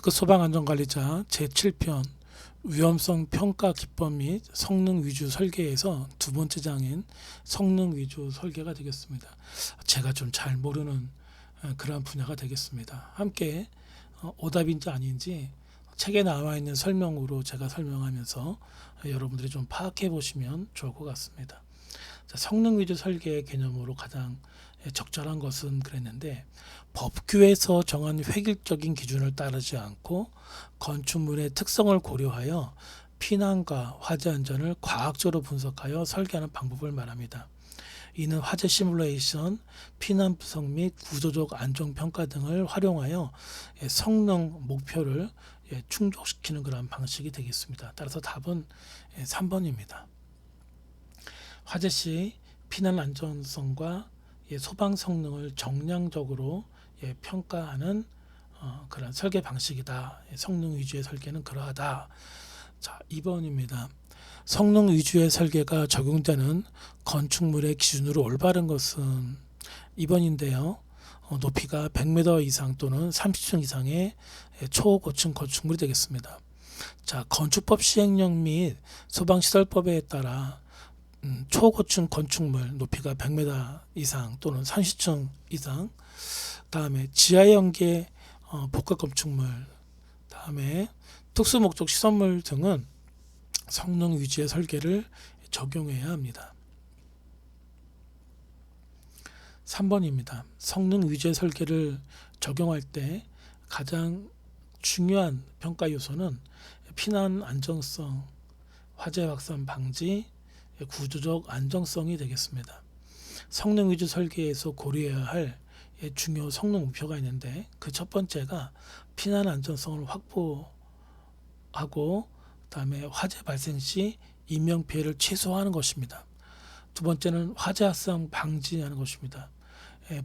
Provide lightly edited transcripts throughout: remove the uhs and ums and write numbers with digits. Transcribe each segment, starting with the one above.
데스크 소방안전관리자 제7편 위험성 평가 기법 및 성능 위주 설계에서 두 번째 장인 성능 위주 설계가 되겠습니다. 제가 좀 잘 모르는 그러한 분야가 되겠습니다. 함께 오답인지 아닌지 책에 나와 있는 설명으로 제가 설명하면서 여러분들이 좀 파악해 보시면 좋을 것 같습니다. 자, 성능 위주 설계의 개념으로 가장 적절한 것은 그랬는데, 법규에서 정한 획일적인 기준을 따르지 않고 건축물의 특성을 고려하여 피난과 화재 안전을 과학적으로 분석하여 설계하는 방법을 말합니다. 이는 화재 시뮬레이션, 피난 분석 및 구조적 안전 평가 등을 활용하여 성능 목표를 충족시키는 그런 방식이 되겠습니다. 따라서 답은 3번입니다. 화재 시 피난 안전성과 소방 성능을 정량적으로 평가하는 그런 설계 방식이다. 성능 위주의 설계는 그러하다. 자, 2번입니다. 성능 위주의 설계가 적용되는 건축물의 기준으로 올바른 것은 2번인데요. 높이가 100m 이상 또는 30층 이상의 초고층 건축물이 되겠습니다. 자, 건축법 시행령 및 소방시설법에 따라 초고층 건축물 높이가 100m 이상 또는 30층 이상, 다음에 지하연계 복합 건축물, 다음에 특수목적 시설물 등은 성능 위주의 설계를 적용해야 합니다. 3번입니다. 성능 위주의 설계를 적용할 때 가장 중요한 평가 요소는 피난 안정성, 화재 확산 방지, 구조적 안정성이 되겠습니다. 성능 위주 설계에서 고려해야 할 중요 성능 목표가 있는데, 그 첫 번째가 피난 안전성을 확보하고 그다음에 화재 발생 시 인명 피해를 최소화하는 것입니다. 두 번째는 화재 확산 방지하는 것입니다.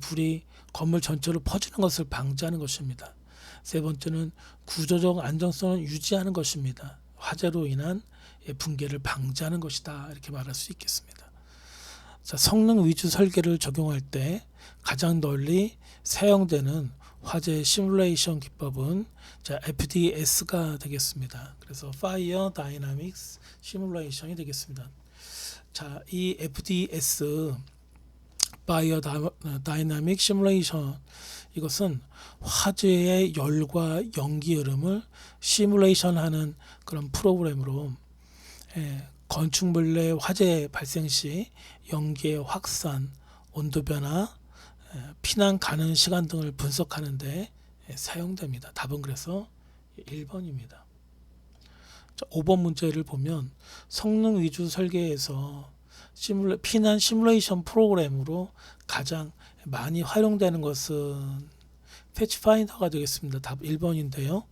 불이 건물 전체로 퍼지는 것을 방지하는 것입니다. 세 번째는 구조적 안정성을 유지하는 것입니다. 화재로 인한 붕괴를 방지하는 것이다, 이렇게 말할 수 있겠습니다. 자, 성능 위주 설계를 적용할 때 가장 널리 사용되는 화재 시뮬레이션 기법은 FDS가 되겠습니다. 그래서 Fire Dynamics Simulation이 되겠습니다. 자, 이 FDS Fire Dynamic Simulation, 이것은 화재의 열과 연기 흐름을 시뮬레이션하는 그런 프로그램으로 건축물 내 화재 발생 시 연기의 확산, 온도 변화, 피난 가능 시간 등을 분석하는 데 사용됩니다. 답은 그래서 1번입니다. 자, 5번 문제를 보면 성능 위주 설계에서 피난 시뮬레이션 프로그램으로 가장 많이 활용되는 것은 패치파인더가 되겠습니다. 답 1번인데요.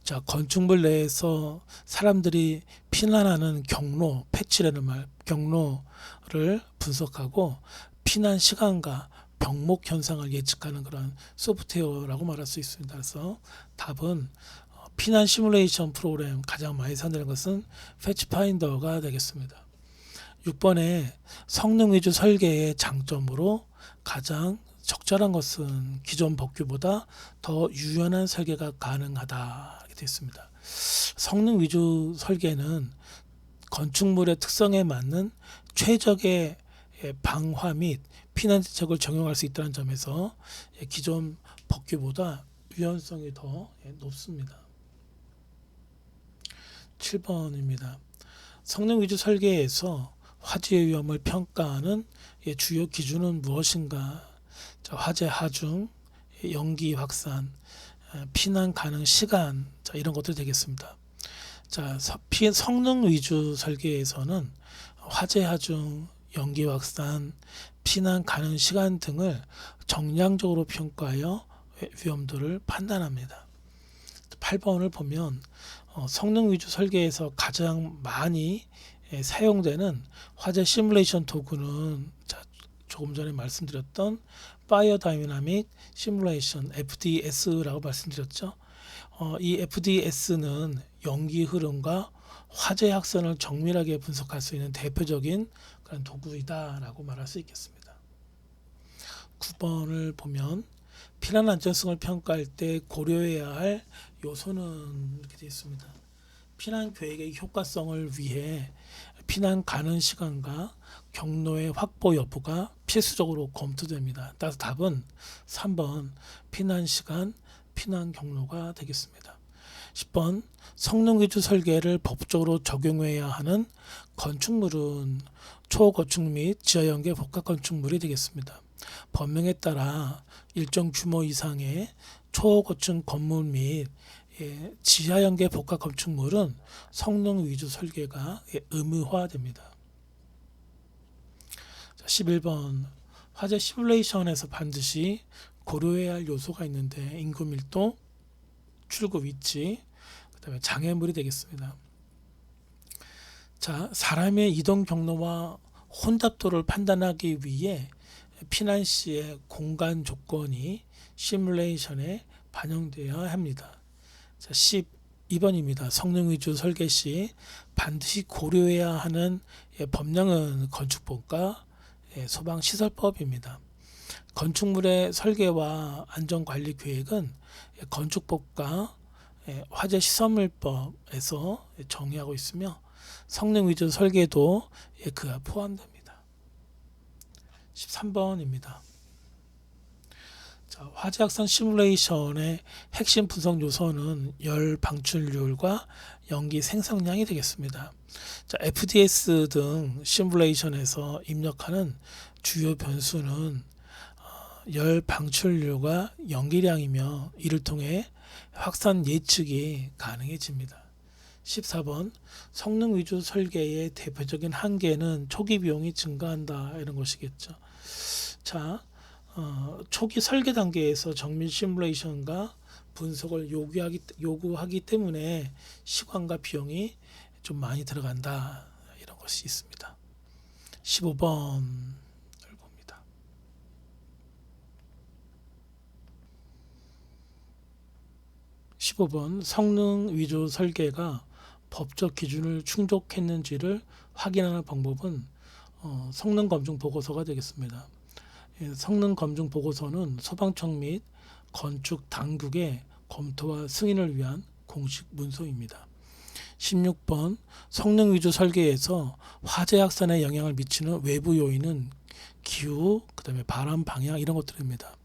자, 건축물 내에서 사람들이 피난하는 경로, 패치라는 경로를 분석하고 피난 시간과 병목 현상을 예측하는 그런 소프트웨어라고 말할 수 있습니다. 그래서 답은 피난 시뮬레이션 프로그램 가장 많이 사용되는 것은 패치파인더가 되겠습니다. 6번에 성능 위주 설계의 장점으로 가장 적절한 것은 기존 법규보다 더 유연한 설계가 가능하다, 이렇게 되어 있습니다. 성능 위주 설계는 건축물의 특성에 맞는 최적의 방화 및 피난 대책을 적용할 수 있다는 점에서 기존 법규보다 유연성이 더 높습니다. 7번입니다. 성능 위주 설계에서 화재 위험을 평가하는 주요 기준은 무엇인가? 자, 화재 하중, 연기 확산, 피난 가능 시간, 자, 이런 것들이 되겠습니다. 자, 성능 위주 설계에서는 화재 하중, 연기 확산, 피난 가능 시간 등을 정량적으로 평가하여 위험도를 판단합니다. 8번을 보면 성능 위주 설계에서 가장 많이 사용되는 화재 시뮬레이션 도구는 조금 전에 말씀드렸던 Fire Dynamic Simulation FDS라고 말씀드렸죠. 이 FDS는 연기 흐름과 화재 확산을 정밀하게 분석할 수 있는 대표적인 그런 도구이다라고 말할 수 있겠습니다. 9번을 보면 피난 안전성을 평가할 때 고려해야 할 요소는 이렇게 되어 있습니다. 피난 계획의 효과성을 위해 피난 가는 시간과 경로의 확보 여부가 필수적으로 검토됩니다. 따라서 답은 3번 피난 시간, 피난 경로가 되겠습니다. 10번 성능 위주 설계를 법적으로 적용해야 하는 건축물은 초고층 및 지하연계 복합 건축물이 되겠습니다. 법령에 따라 일정 규모 이상의 초고층 건물 및 지하연계 복합 건축물은 성능 위주 설계가 의무화됩니다. 11번 화재 시뮬레이션에서 반드시 고려해야 할 요소가 있는데 인구 밀도, 출구 위치, 그다음에 장애물이 되겠습니다. 자, 사람의 이동 경로와 혼잡도를 판단하기 위해 피난 시의 공간 조건이 시뮬레이션에 반영되어야 합니다. 자, 12번입니다. 성능 위주 설계 시 반드시 고려해야 하는 법령은 건축법과 소방시설법입니다. 건축물의 설계와 안전관리 계획은 건축법과 화재시설물법에서 정의하고 있으며 성능 위주 설계도 그에 포함됩니다. 13번입니다. 자, 화재 확산 시뮬레이션의 핵심 분석 요소는 열 방출률과 연기 생성량이 되겠습니다. 자, FDS 등 시뮬레이션에서 입력하는 주요 변수는 열 방출률과 연기량이며 이를 통해 확산 예측이 가능해집니다. 14번 성능 위주 설계의 대표적인 한계는 초기 비용이 증가한다 이런 것이겠죠. 자, 초기 설계 단계에서 정밀 시뮬레이션과 분석을 요구하기 때문에 시간과 비용이 좀 많이 들어간다 이런 것이 있습니다. 15번을 봅니다. 15번 성능 위주 설계가 법적 기준을 충족했는지를 확인하는 방법은 성능 검증 보고서가 되겠습니다. 성능 검증 보고서는 소방청 및 건축 당국의 검토와 승인을 위한 공식 문서입니다. 16번 성능 위주 설계에서 화재 확산에 영향을 미치는 외부 요인은 기후, 그다음에 바람 방향 이런 것들입니다.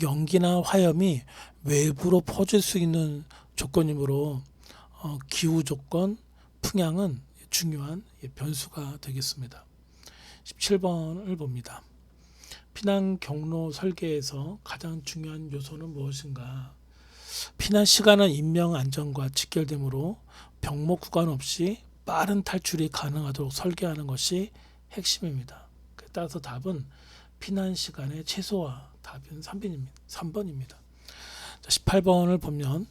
연기나 화염이 외부로 퍼질 수 있는 조건이므로 기후 조건, 풍향은 중요한 변수가 되겠습니다. 17번을 봅니다. 피난 경로 설계에서 가장 중요한 요소는 무엇인가? 피난 시간은 인명 안전과 직결되므로 병목 구간 없이 빠른 탈출이 가능하도록 설계하는 것이 핵심입니다. 따라서 답은 피난 시간의 최소화, 답은 3번입니다. 18번을 보면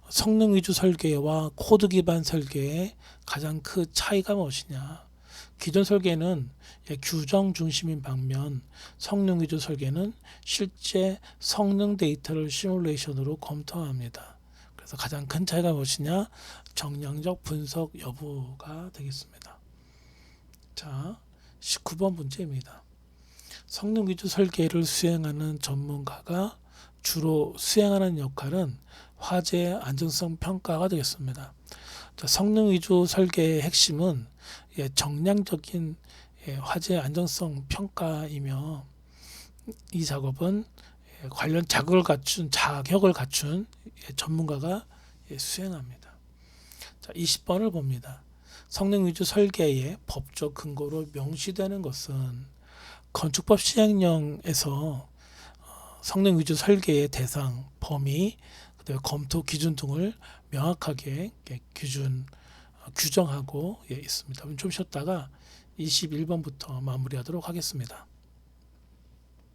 성능 위주 설계와 코드 기반 설계의 가장 큰 차이가 무엇이냐? 기존 설계는 규정 중심인 반면 성능 위주 설계는 실제 성능 데이터를 시뮬레이션으로 검토합니다. 그래서 가장 큰 차이가 무엇이냐? 정량적 분석 여부가 되겠습니다. 자, 19번 문제입니다. 성능 위주 설계를 수행하는 전문가가 주로 수행하는 역할은 화재 안전성 평가가 되겠습니다. 자, 성능 위주 설계의 핵심은 정량적인 화재 안전성 평가이며 이 작업은 관련 자격을 갖춘 전문가가 수행합니다. 자, 20번을 봅니다. 성능 위주 설계의 법적 근거로 명시되는 것은 건축법 시행령에서 성능 위주 설계의 대상, 범위, 그다음에 검토 기준 등을 명확하게 규정하고 있습니다. 좀 쉬었다가 21번부터 마무리하도록 하겠습니다.